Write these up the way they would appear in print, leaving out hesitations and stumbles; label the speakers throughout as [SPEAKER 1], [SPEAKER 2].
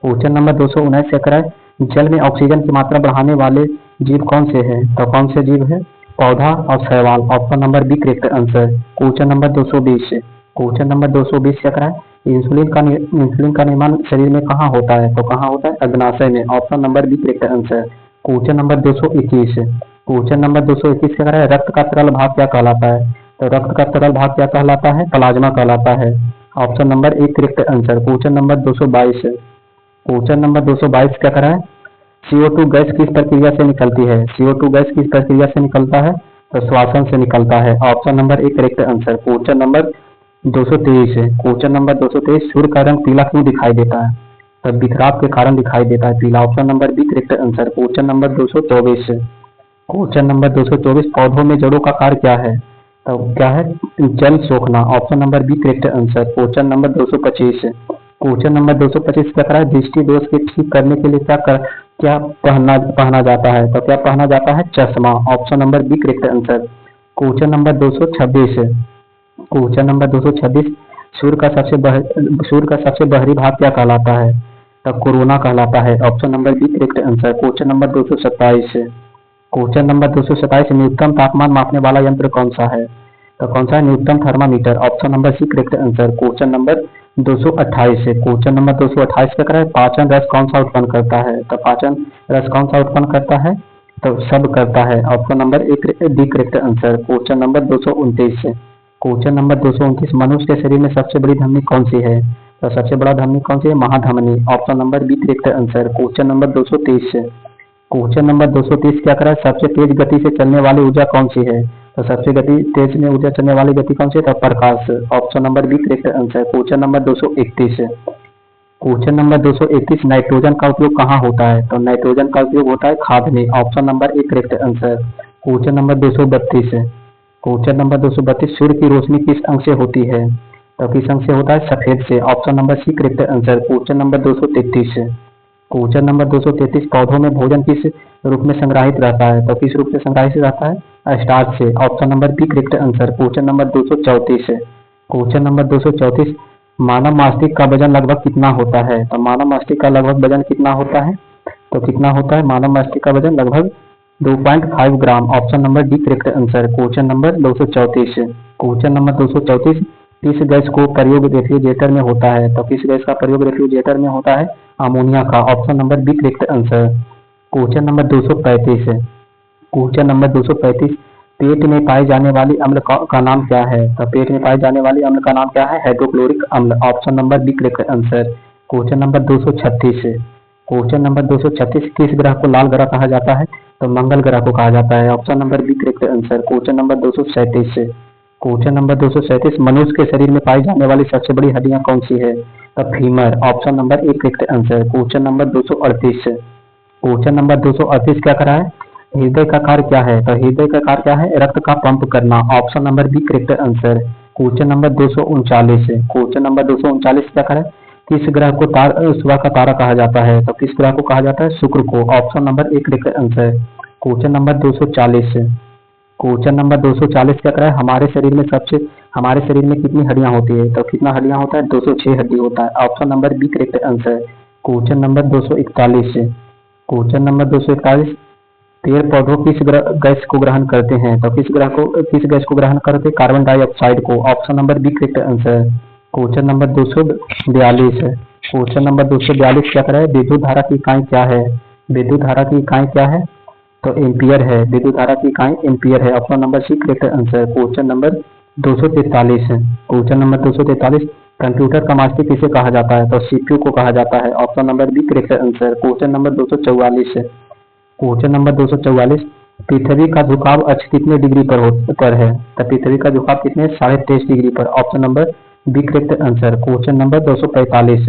[SPEAKER 1] Question number 219 check करें, जल में ऑक्सीजन की मात्रा बढ़ाने वाले जीव कौन से हैं? तो कौन से जीव है? पौधा और शैवाल। Option number B correct answer. Question number 220 question number 220 check करें, इंसुलिन का निर्माण शरीर में कहाँ होता है? तो कहाँ होता है? अग्नाशय में। Option number B correct answer. Question number 221 question number 221 check करें, रक्त का तरल भाग क्या कहलाता है? तो रक्त का तरल भाग क्या कहलाता है? प्लाज्मा कहलाता है। Option number A correct answer. Question number 222 question number 222 क्या करें, CO2 गैस किस प्रक्रिया से निकलती है? CO2 गैस किस प्रक्रिया से निकलता है? तो श्वसन से निकलता है। Option number A correct answer. Question number 223 question number 223, सूर्य का रंग पीला क्यों दिखाई देता है? तो बिखराव के कारण दिखाई देता है पीला। Option number B correct answer. Question number 224 question number 224, पौधों में जड़ों का कार्य क्या है? तो क्या है? जल सोखना। Option number B correct answer. Question number 225 question number 225 क्या करा है, दृष्टि दोष के ठीक करने के लिए क्या पहना जाता है? तो क्या पहना जाता है? चश्मा। Option number B correct answer. Question number 226 question number 226, सूर्य का सबसे बाहरी भाग क्या कहलाता है? तो कोरोना कहलाता है। Option number B correct answer. Question number 227 question number 227, न्यूनतम तापमान मापने वाला यंत्र कौन सा है? तो कौन सा है? न्यूनतम thermometer. Option number C correct answer. Question number 228 question number 228 क्या करें, पाचन रस कौन सा उत्पन्न करता है? तो पाचन रस कौन सा उत्पन्न करता है? तो सब करता है। Option number A D correct answer. Question number 229 question number 229, मनुष्य के शरीर में सबसे बड़ी धमनी कौन सी है? तो सबसे बड़ा धमनी कौन सी है? महाधमनी। Option number B correct answer. Question number 230 question number 230 क्या करें, सबसे तेज गति से चलने वाली ऊर्जा कौन सी है? तो सबसे तेज में ऊर्जा चलने वाली गति कौन सी है? तो प्रकाश। Option number B correct answer. Question number 231 question number 231, nitrogen का उपयोग कहाँ होता है? तो नाइट्रोजन का उपयोग होता है खाद में। Option number A correct answer. Question number 232 question number 232, सूर्य की रोशनी किस अंग से होती है? तो किस अंग से होता है? सफेद से। Option number C correct answer. Question number 233 question number 233, पौधों में भोजन किस रूप में संग्रहित रहता है? तो किस रूप से संग्रहित रहता है? स्टार्च से। Option number B correct answer. Question number 234 question number 234, मानव मस्तिष्क का वजन लगभग कितना होता है? तो मानव मस्तिष्क का लगभग वजन कितना होता है? तो कितना होता है मानव मस्तिष्क का वजन? लगभग 2.5 gram. Option number D correct answer. Question number 234 question number 234, किस गैस को प्रयोग रेफ्रिजरेटर में होता है? तो किस गैस का प्रयोग रेफ्रिजरेटर में होता है? अमोनिया का। Option number B correct answer. Question number 235 question number 235, पेट में पाए जाने वाली अम्ल का नाम क्या है? तो पेट में पाए जाने वाली अम्ल का नाम क्या है? हाइड्रोक्लोरिक अम्ल। Option number B correct answer. Question number 236 question number 236, किस ग्रह को लाल ग्रह कहा जाता है? तो मंगल ग्रह को कहा जाता है। Option number B correct answer. Question number 237 question number 237, मनुष्य के शरीर में पाई जाने वाली सबसे बड़ी हड्डियां कौन सी है? तो femur. Option number A correct answer. Question number 238 question number 238 क्या करा है, हृदय का कार्य क्या है? तो हृदय का कार्य क्या है? रक्त का पंप करना। Option number B correct answer. Question number 239 question number 239 क्या करें, किस ग्रह को सुबह का तारा कहा जाता है? तो किस ग्रह को कहा जाता है? शुक्र को। Option number A correct answer. Question number 240 question number 240 क्या करें, हमारे शरीर में कितनी हड्डियां होती है? तो कितना हड्डियां होता है? 206 हड्डी होता है। Option number B correct answer. Question number 241 question number 241, पेड़ पौधों किस गैस को ग्रहण करते हैं? तो किस गैस को ग्रहण करते हैं? कार्बन डाइऑक्साइड को। Option number B correct answer. Question number 242 question number 242 क्या करें, विद्युत धारा की इकाई क्या है? विद्युत धारा की इकाई क्या है? तो एम्पियर है। विद्युत धारा की इकाई एम्पियर है। Option number C correct answer. Question number 243 question number 243, computer का मास्टर किसे कहा जाता है? तो सीपीयू को कहा जाता है। Option number B correct answer. Question number 244 question number 244, पृथ्वी का झुकाव अक्ष कितने डिग्री पर है? तो पृथ्वी का झुकाव कितने? 23.5 डिग्री पर। Option number B correct answer. Question number 245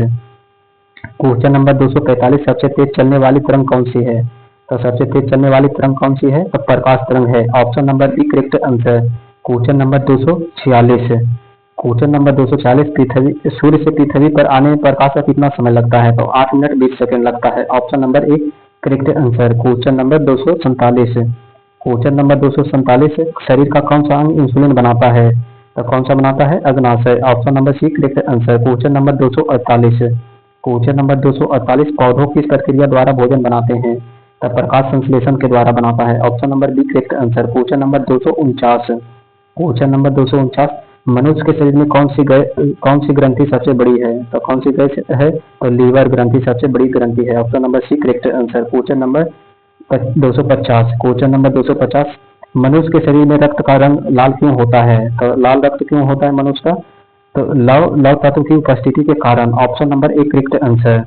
[SPEAKER 1] question number 245, सबसे तेज चलने वाली तरंग कौन सी है? तो सबसे तेज चलने वाली तरंग कौन सी है? तो प्रकाश तरंग है। Option number B correct answer. Question number 246 question number 246, सूर्य से पृथ्वी पर आने में प्रकाश का कितना समय लगता है? तो 8 मिनट 20 सेकंड लगता है। Option number A correct answer. Question number 247 question number 247, शरीर का कौन सा अंग इंसुलिन बनाता है? तो कौन सा बनाता है? अग्नाशय। Option number C correct answer. Question number 248 question number 248 पौधों किस प्रक्रिया द्वारा भोजन बनाते हैं? तो प्रकाश संश्लेषण के द्वारा बनाता है। Option number B correct answer. Question number 249, question number 249, मनुष्य के शरीर में कौन सी ग्रंथि सबसे बड़ी है? तो कौन सी ग्रंथि है? तो लीवर ग्रंथि सबसे बड़ी ग्रंथि है। Option number C correct answer. Question number 250, question number 250, मनुष्य के शरीर में रक्त का रंग लाल क्यों होता है? तो लाल रक्त क्यों होता है मनुष्य का? तो लव लव तत्व की उपस्थिति के कारण। Option number A correct answer.